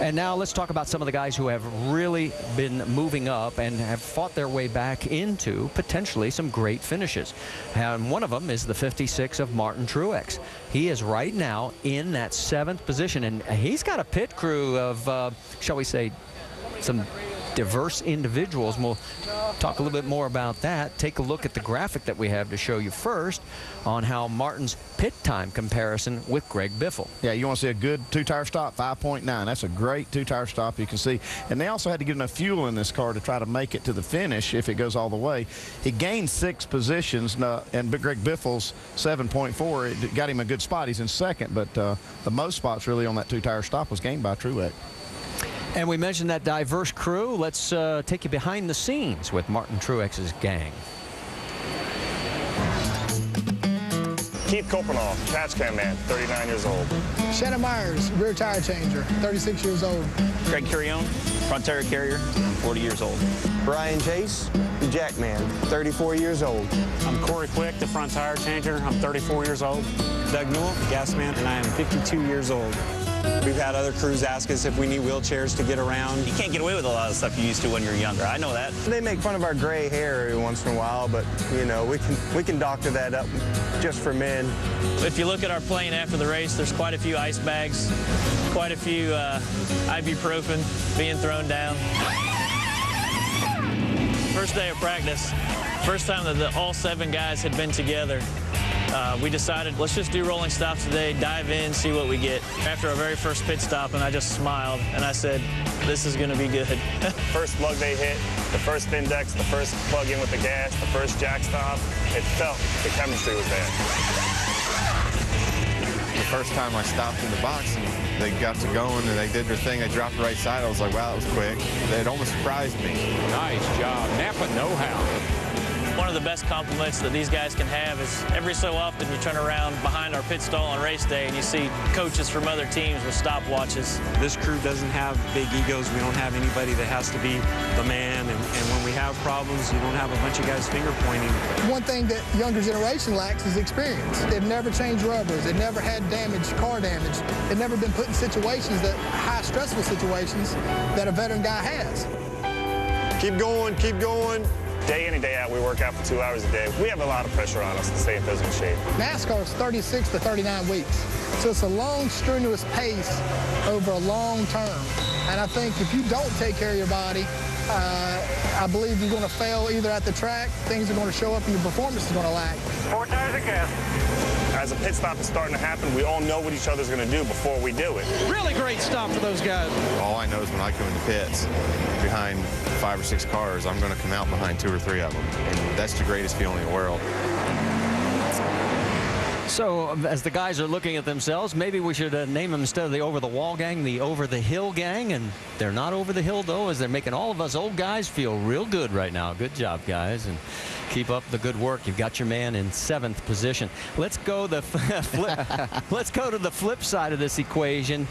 And now let's talk about some of the guys who have really been moving up and have fought their way back into potentially some great finishes. And one of them is the 56 of Martin Truex. He is right now in that 7th position, and he's got a pit crew of, shall we say, some diverse individuals. And we'll talk a little bit more about that. Take a look at the graphic that we have to show you first on how Martin's pit time comparison with Greg Biffle. Yeah, you want to see a good 2-tire stop, 5.9. That's a great 2-tire stop, you can see. And they also had to get enough fuel in this car to try to make it to the finish if it goes all the way. He gained 6 positions, and Greg Biffle's 7.4. It got him a good spot. He's in 2nd, but the most spots really on that 2-tire stop was gained by Truex. And we mentioned that diverse crew. Let's take you behind the scenes with Martin Truex's gang. Keith Pocono, patch cam man, 39 years old. Shannon Myers, rear tire changer, 36 years old. Greg Curione, front tire carrier, 40 years old. Brian Chase, the jack man, 34 years old. I'm Corey Quick, the front tire changer. I'm 34 years old. Doug Newell, gas man, and I am 52 years old. We've had other crews ask us if we need wheelchairs to get around. You can't get away with a lot of stuff you used to when you're younger. I know that. They make fun of our gray hair every once in a while, but, you know, we can doctor that up just for men. If you look at our plane after the race, there's quite a few ice bags, quite a few ibuprofen being thrown down. First day of practice, first time that all 7 guys had been together. We decided, let's just do rolling stops today, dive in, see what we get. After our very first pit stop, and I just smiled, and I said, this is going to be good. First lug they hit, the first index, the first plug in with the gas, the first jack stop, it felt the chemistry was there. The first time I stopped in the box and they got to going and they did their thing, they dropped the right side, I was like, wow, that was quick. It almost surprised me. Nice job. Napa know-how. One of the best compliments that these guys can have is every so often you turn around behind our pit stall on race day and you see coaches from other teams with stopwatches. This crew doesn't have big egos. We don't have anybody that has to be the man. And when we have problems, you don't have a bunch of guys finger pointing. One thing that younger generation lacks is experience. They've never changed rubbers. They've never had damage, car damage. They've never been put in situations, that high stressful situations that a veteran guy has. Keep going, keep going. Day in and day out, we work out for 2 hours a day. We have a lot of pressure on us to stay in physical shape. NASCAR is 36 to 39 weeks. So it's a long, strenuous pace over a long term. And I think if you don't take care of your body, I believe you're going to fail either at the track, things are going to show up, and your performance is going to lag. 4 tires of gas. As a pit stop is starting to happen, we all know what each other's going to do before we do it. Really great stop for those guys. All I know is when I come into pits, behind 5 or 6 cars, I'm going to come out behind 2 or 3 of them. And that's the greatest feeling in the world. So as the guys are looking at themselves, maybe we should name them, instead of the over-the-wall gang, the over-the-hill gang. And they're not over the hill, though, as they're making all of us old guys feel real good right now. Good job, guys, and keep up the good work. You've got your man in 7th position. Let's go let's go to the flip side of this equation.